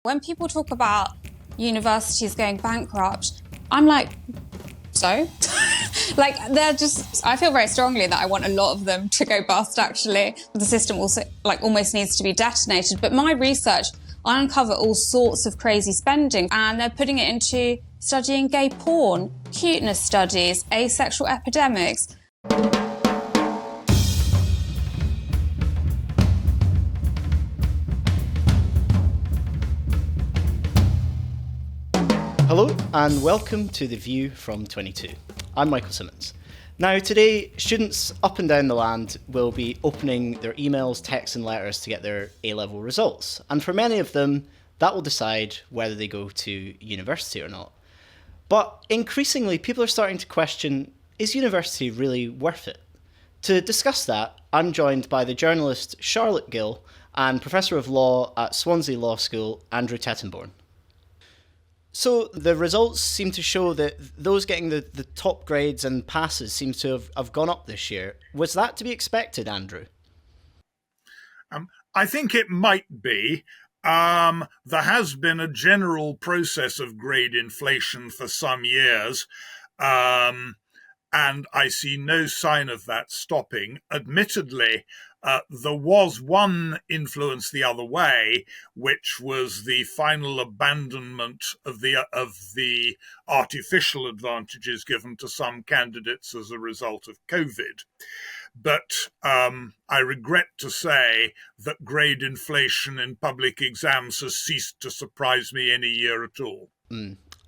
When people talk about universities going bankrupt, I'm like, so? Like, they're just, I feel very strongly that I want a lot of them to go bust, actually. The system also, like, almost needs to be detonated. But my research, I uncover all sorts of crazy spending, and they're putting it into studying gay porn, cuteness studies, asexual epidemics. Hello and welcome to The View from 22. I'm Michael Simmons. Now today, students up and down the land will be opening their emails, texts and letters to get their A-level results. And for many of them, that will decide whether they go to university or not. But increasingly, people are starting to question, is university really worth it? To discuss that, I'm joined by the journalist Charlotte Gill and Professor of Law at Swansea Law School, Andrew Tettenborn. So the results seem to show that those getting the top grades and passes seem to have gone up this year. Was that to be expected, Andrew? I think it might be. There has been a general process of grade inflation for some years, and I see no sign of that stopping. Admittedly, there was one influence the other way, which was the final abandonment of the artificial advantages given to some candidates as a result of COVID. But I regret to say that grade inflation in public exams has ceased to surprise me any year at all.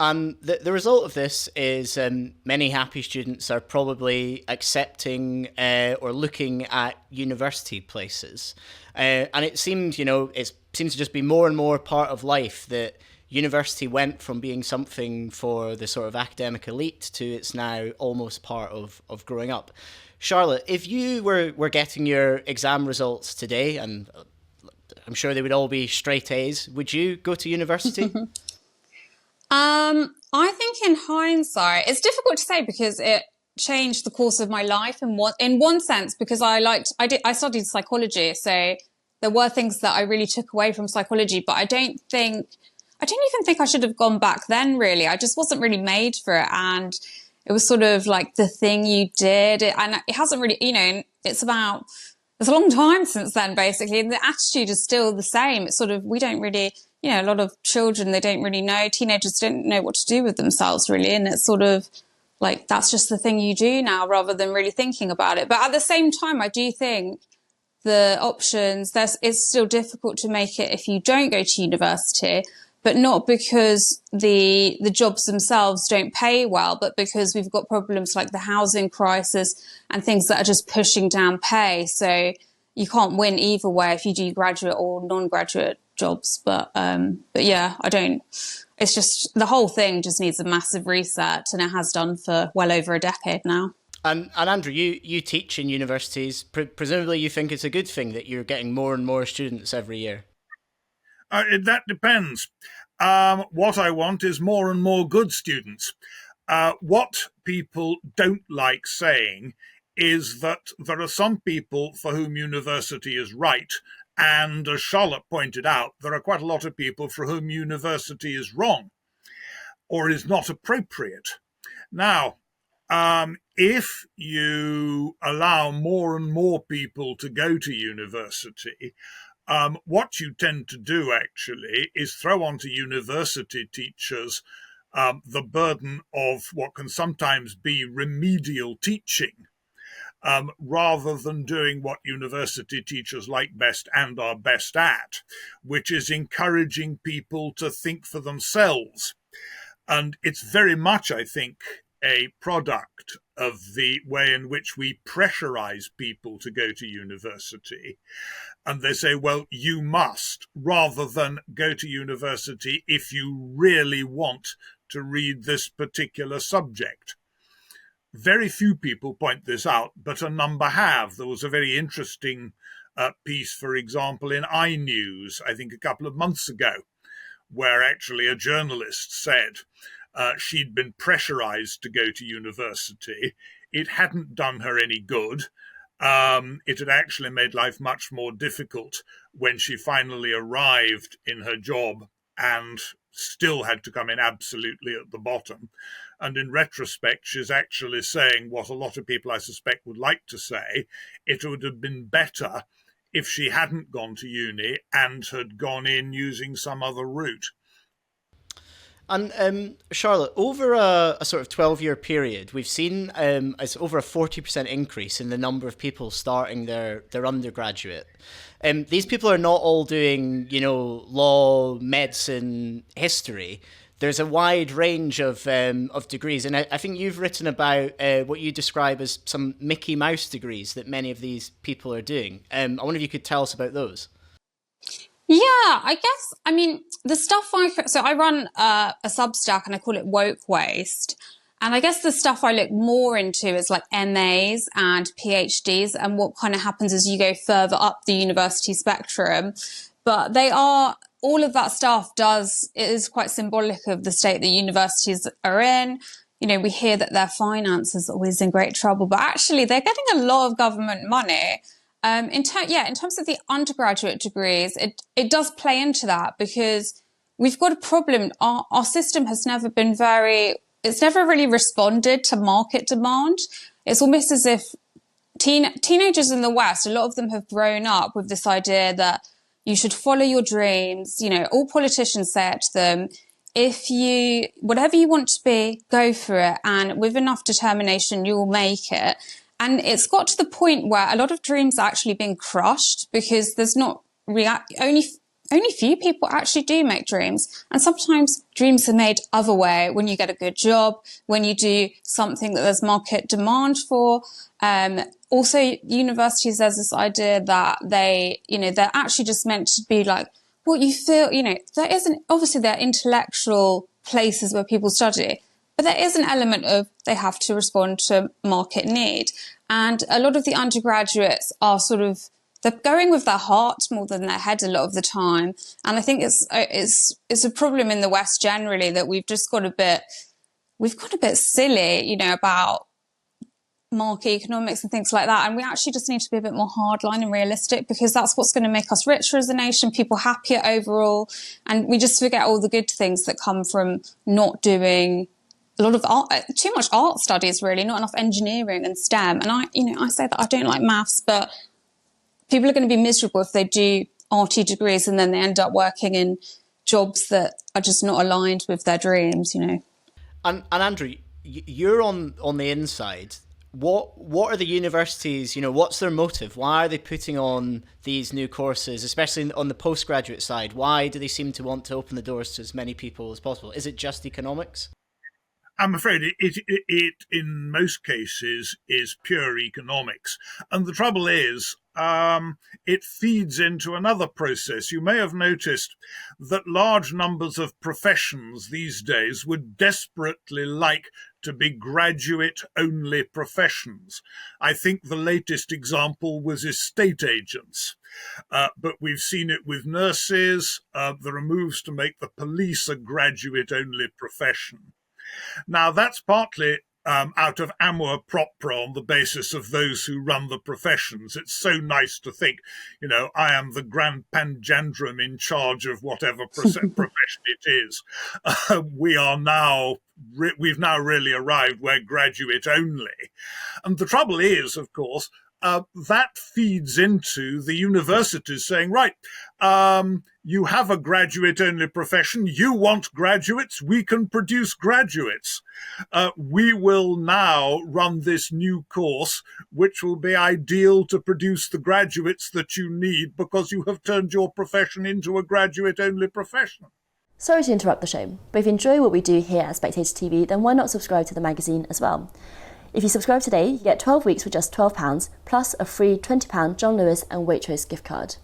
And the result of this is many happy students are probably accepting or looking at university places. And it seemed, it seems to just be more and more part of life that university went from being something for the sort of academic elite to it's now almost part of growing up. Charlotte, if you were getting your exam results today, and I'm sure they would all be straight A's, would you go to university? I think in hindsight, it's difficult to say because it changed the course of my life in one sense, because I studied psychology, so there were things that I really took away from psychology, but I don't even think I should have gone back then, really. I just wasn't really made for it, and it was sort of like the thing you did, and it hasn't really, it's a long time since then, basically, and the attitude is still the same. It's sort of, we don't really, a lot of children, they don't really know, teenagers don't know what to do with themselves, really, and it's sort of like, that's just the thing you do now, rather than really thinking about it. But at the same time, I do think the options, it's still difficult to make it if you don't go to university, but not because the jobs themselves don't pay well, but because we've got problems like the housing crisis and things that are just pushing down pay. So you can't win either way if you do graduate or non-graduate jobs. But yeah, it's just, the whole thing just needs a massive reset, and it has done for well over a decade now. And Andrew, you teach in universities. Presumably you think it's a good thing that you're getting more and more students every year. That depends. What I want is more and more good students. What people don't like saying is that there are some people for whom university is right, and as Charlotte pointed out, there are quite a lot of people for whom university is wrong or is not appropriate. Now, if you allow more and more people to go to university, what you tend to do, actually, is throw onto university teachers the burden of what can sometimes be remedial teaching, rather than doing what university teachers like best and are best at, which is encouraging people to think for themselves. And it's very much, I think, a product of the way in which we pressurize people to go to university. And they say, well, you must, rather than go to university if you really want to read this particular subject. Very few people point this out, but a number have. There was a very interesting piece, for example, in iNews, I think a couple of months ago, where actually a journalist said she'd been pressurized to go to university. It hadn't done her any good. It had actually made life much more difficult when she finally arrived in her job and still had to come in absolutely at the bottom. And in retrospect, she's actually saying what a lot of people, I suspect, would like to say. It would have been better if she hadn't gone to uni and had gone in using some other route. And Charlotte, over a sort of 12-year period, we've seen it's over a 40% increase in the number of people starting their undergraduate. These people are not all doing, law, medicine, history. There's a wide range of degrees, and I think you've written about what you describe as some Mickey Mouse degrees that many of these people are doing. I wonder if you could tell us about those. Yeah, I guess, the stuff I run a Substack and I call it Woke Waste. And I guess the stuff I look more into is like MAs and PhDs and what kind of happens as you go further up the university spectrum. But all of that stuff is quite symbolic of the state that universities are in. We hear that their finances are always in great trouble, but actually they're getting a lot of government money. In terms of the undergraduate degrees, it does play into that because we've got a problem. Our system has never been it's never really responded to market demand. It's almost as if teenagers in the West, a lot of them have grown up with this idea that you should follow your dreams. All politicians say it to them. Whatever you want to be, go for it. And with enough determination, you will make it. And it's got to the point where a lot of dreams are actually being crushed because there's not only few people actually do make dreams. And sometimes dreams are made other way when you get a good job, when you do something that there's market demand for. Also, universities, there's this idea that they're actually just meant to be like what you feel, obviously there are intellectual places where people study, but there is an element of they have to respond to market need. And a lot of the undergraduates are they're going with their heart more than their head a lot of the time. And I think it's a problem in the West generally that we've got a bit silly, about market economics and things like that. And we actually just need to be a bit more hardline and realistic because that's what's going to make us richer as a nation, people happier overall. And we just forget all the good things that come from not doing a lot of art, too much art studies, really, not enough engineering and STEM. And I say that I don't like maths, but people are going to be miserable if they do arty degrees and then they end up working in jobs that are just not aligned with their dreams, And Andrew, you're on the inside. What are the universities, what's their motive? Why are they putting on these new courses, especially on the postgraduate side? Why do they seem to want to open the doors to as many people as possible? Is it just economics? I'm afraid it in most cases is pure economics. And the trouble is, it feeds into another process. You may have noticed that large numbers of professions these days would desperately like to be graduate-only professions. I think the latest example was estate agents. But we've seen it with nurses. There are moves to make the police a graduate-only profession. Now, that's partly out of amour propre on the basis of those who run the professions. It's so nice to think, I am the grand pangendrum in charge of whatever profession it is. We've now really arrived where graduate only. And the trouble is, of course, that feeds into the universities saying, right, you have a graduate-only profession. You want graduates. We can produce graduates. We will now run this new course, which will be ideal to produce the graduates that you need because you have turned your profession into a graduate-only profession. Sorry to interrupt the show, but if you enjoy what we do here at Spectator TV, then why not subscribe to the magazine as well? If you subscribe today, you get 12 weeks for just £12, plus a free £20 John Lewis and Waitrose gift card.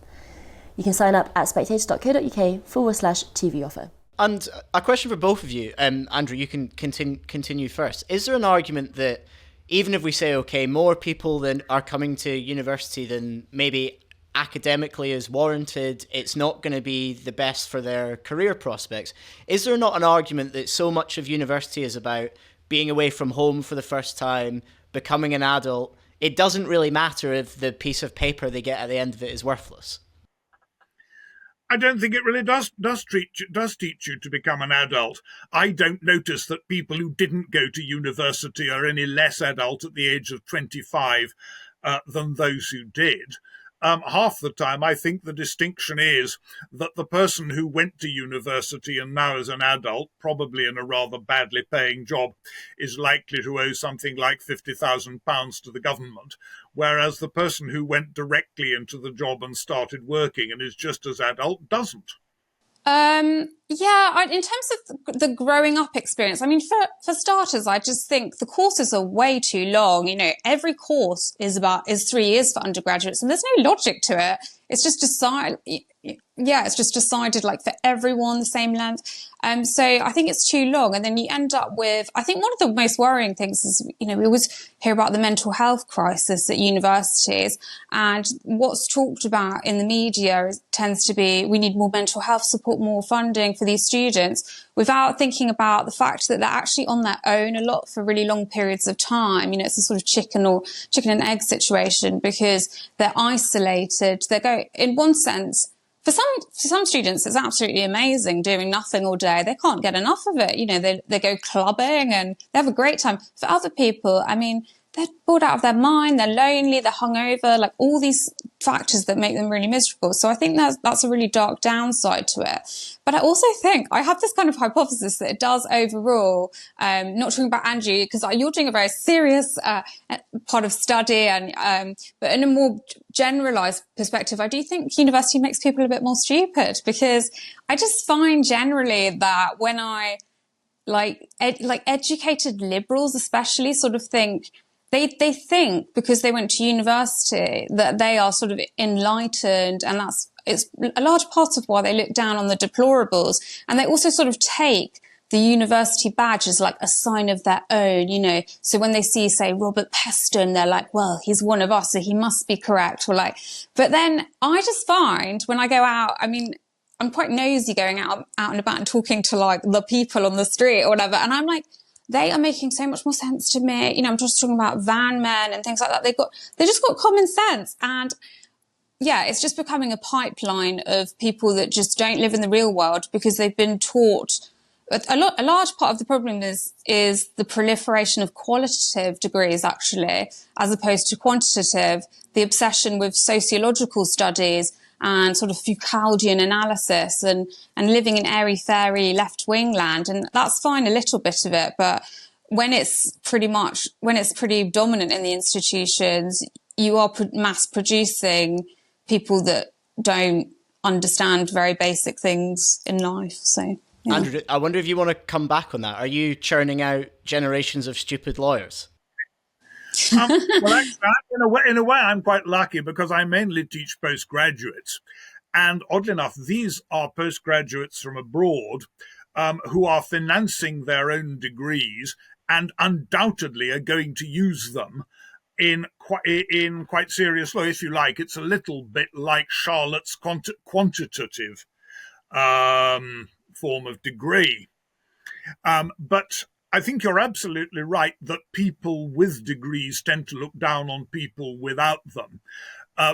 You can sign up at spectator.co.uk/TV offer. And a question for both of you. Andrew, you can continue first. Is there an argument that even if we say, okay, more people than are coming to university than maybe academically is warranted, it's not going to be the best for their career prospects? Is there not an argument that so much of university is about being away from home for the first time, becoming an adult? It doesn't really matter if the piece of paper they get at the end of it is worthless. I don't think it really does teach you to become an adult. I don't notice that people who didn't go to university are any less adult at the age of 25 than those who did. Half the time, I think the distinction is that the person who went to university and now is an adult, probably in a rather badly paying job, is likely to owe something like £50,000 to the government, whereas the person who went directly into the job and started working and is just as adult doesn't. In terms of the growing up experience, I mean, for starters, I just think the courses are way too long. You know, every course is 3 years for undergraduates, and there's no logic to it. It's just decided like for everyone the same length. So I think it's too long. And then you end up with, I think one of the most worrying things is, you know, we always hear about the mental health crisis at universities, and what's talked about in the media tends to be, we need more mental health support, more funding for these students, without thinking about the fact that they're actually on their own a lot for really long periods of time. You know, it's a sort of chicken and egg situation, because they're isolated. In one sense, for some students, it's absolutely amazing doing nothing all day. They can't get enough of it. You know, they go clubbing and they have a great time. For other people, I mean, they're bored out of their mind, they're lonely, they're hungover, like all these factors that make them really miserable. So I think that's a really dark downside to it. But I also think, I have this kind of hypothesis that it does overall, not talking about Andrew, because you're doing a very serious part of study, and but in a more generalized perspective, I do think university makes people a bit more stupid, because I just find generally that when I educated liberals especially sort of think, they think because they went to university that they are sort of enlightened, and it's a large part of why they look down on the deplorables. And they also sort of take the university badge as like a sign of their own, you know. So when they see, say, Robert Peston, they're like, well, he's one of us, so he must be correct. Or like, but then I just find when I go out, I mean, I'm quite nosy going out and about and talking to like the people on the street or whatever. And I'm like, they are making so much more sense to me. You know, I'm just talking about van men and things like that. They just got common sense. And yeah, it's just becoming a pipeline of people that just don't live in the real world because they've been taught. A large part of the problem is the proliferation of qualitative degrees, actually, as opposed to quantitative, the obsession with sociological studies and sort of Foucauldian analysis and living in airy-fairy left-wing land. And that's fine, a little bit of it. But when it's pretty dominant in the institutions, you are mass producing people that don't understand very basic things in life. So, yeah. Andrew, I wonder if you want to come back on that. Are you churning out generations of stupid lawyers? Well, actually, in a way, I'm quite lucky because I mainly teach postgraduates. And oddly enough, these are postgraduates from abroad who are financing their own degrees and undoubtedly are going to use them in quite serious law. If you like, it's a little bit like Charlotte's quantitative form of degree. But I think you're absolutely right that people with degrees tend to look down on people without them.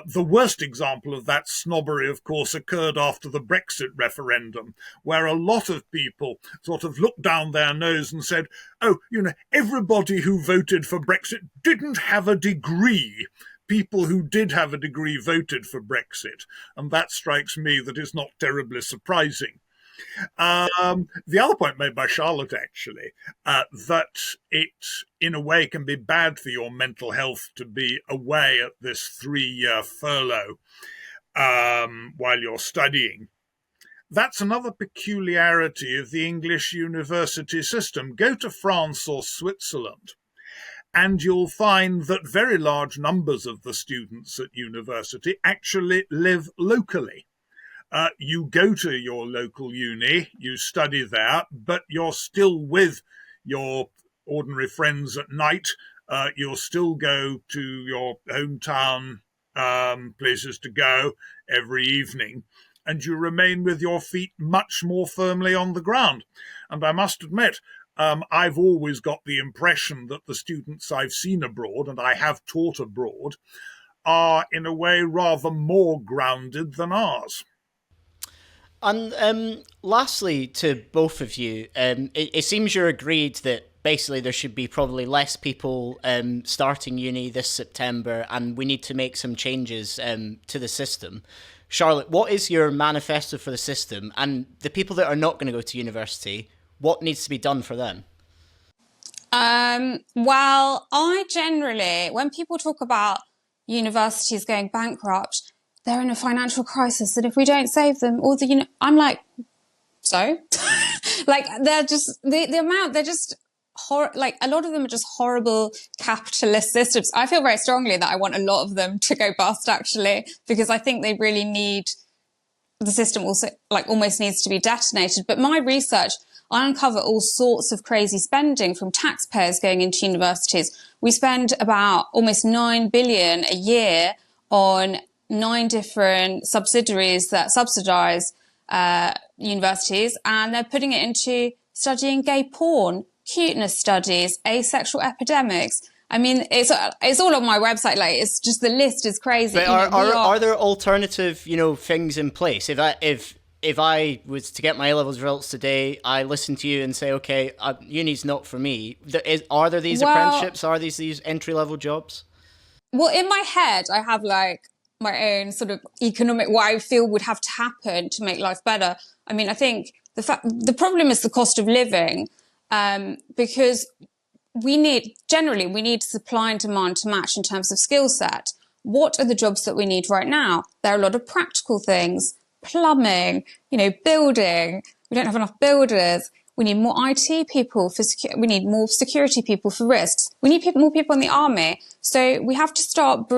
The worst example of that snobbery, of course, occurred after the Brexit referendum, where a lot of people sort of looked down their nose and said, oh, you know, everybody who voted for Brexit didn't have a degree. People who did have a degree voted for Brexit. And that strikes me that is not terribly surprising. The other point made by Charlotte, actually, that it, in a way, can be bad for your mental health to be away at this 3-year furlough while you're studying. That's another peculiarity of the English university system. Go to France or Switzerland, and you'll find that very large numbers of the students at university actually live locally. You go to your local uni, you study there, but you're still with your ordinary friends at night. You'll still go to your hometown places to go every evening, and you remain with your feet much more firmly on the ground. And I must admit, I've always got the impression that the students I've seen abroad, and I have taught abroad, are in a way rather more grounded than ours. And lastly, to both of you, it seems you're agreed that basically there should be probably less people starting uni this September, and we need to make some changes to the system. Charlotte, what is your manifesto for the system? And the people that are not going to go to university, what needs to be done for them? Well, I generally, when people talk about universities going bankrupt, they're in a financial crisis, and if we don't save them, I'm like, so, like they're just the amount they're just like a lot of them are just horrible capitalist systems. I feel very strongly that I want a lot of them to go bust, actually, because I think they really need the system also like almost needs to be detonated. But my research, I uncover all sorts of crazy spending from taxpayers going into universities. We spend about almost 9 billion a year on 9 different subsidiaries that subsidize universities, and they're putting it into studying gay porn, cuteness studies, asexual epidemics. I mean, it's all on my website. Like, it's just the list is crazy. But are there alternative, things in place? If I was to get my A-levels results today, I listen to you and say, okay, uni's not for me. Are there these apprenticeships? Are these entry-level jobs? Well, in my head, I have like my own sort of economic, what I feel would have to happen to make life better. I mean, I think the problem is the cost of living, because we need supply and demand to match in terms of skill set. What are the jobs that we need right now? There are a lot of practical things, plumbing, building. We don't have enough builders. We need more IT people we need more security people for risks. We need more people in the army. So we have to start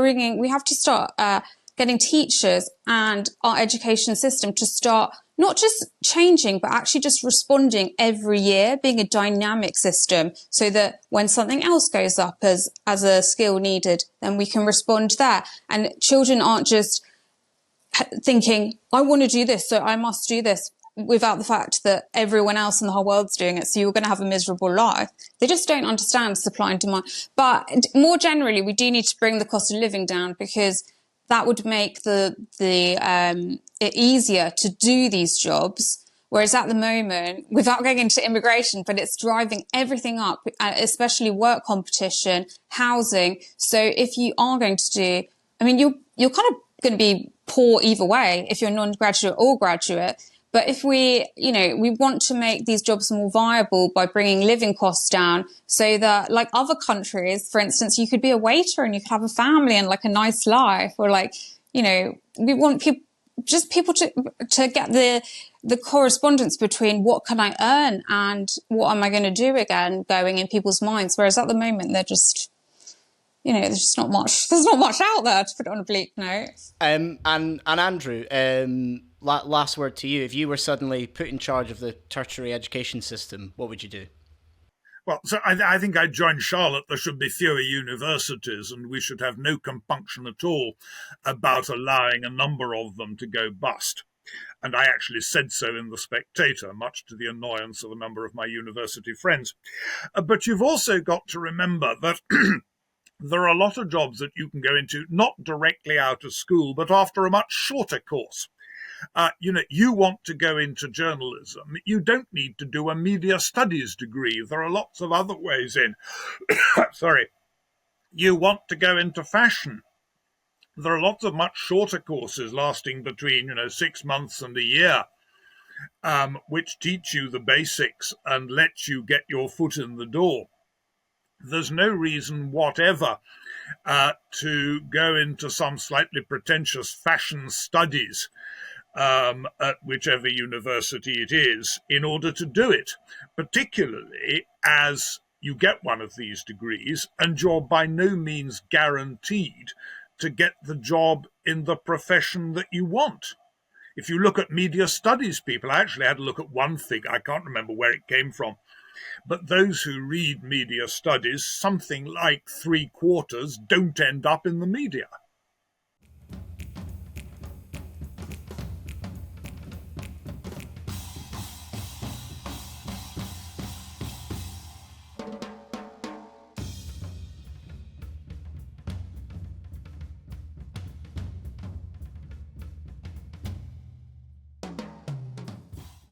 getting teachers and our education system to start not just changing, but actually just responding every year, being a dynamic system, so that when something else goes up as a skill needed, then we can respond there. And children aren't just thinking, I want to do this, so I must do this, without the fact that everyone else in the whole world's doing it, so you're going to have a miserable life. They just don't understand supply and demand. But more generally, we do need to bring the cost of living down, because that would make it easier to do these jobs. Whereas at the moment, without going into immigration, but it's driving everything up, especially work competition, housing. So if you are going to you're kind of going to be poor either way if you're non-graduate or graduate. But if we want to make these jobs more viable by bringing living costs down, so that, like other countries, for instance, you could be a waiter and you could have a family and like a nice life, or we want people to get the correspondence between what can I earn and what am I going to do again going in people's minds. Whereas at the moment, they're just, there's just not much. There's not much out there, to put it on a bleak note. And Andrew, last word to you. If you were suddenly put in charge of the tertiary education system, what would you do? Well, so I think I'd join Charlotte. There should be fewer universities, and we should have no compunction at all about allowing a number of them to go bust. And I actually said so in the Spectator, much to the annoyance of a number of my university friends. But you've also got to remember that there are a lot of jobs that you can go into, not directly out of school, but after a much shorter course. You want to go into journalism. You don't need to do a media studies degree. There are lots of other ways in. Sorry. You want to go into fashion. There are lots of much shorter courses lasting between, 6 months and a year, which teach you the basics and let you get your foot in the door. There's no reason whatever to go into some slightly pretentious fashion studies at whichever university it is in order to do it, particularly as you get one of these degrees and you're by no means guaranteed to get the job in the profession that you want. If you look at media studies people, I actually had to look at one figure, I can't remember where it came from, but those who read media studies, something like 3/4 don't end up in the media.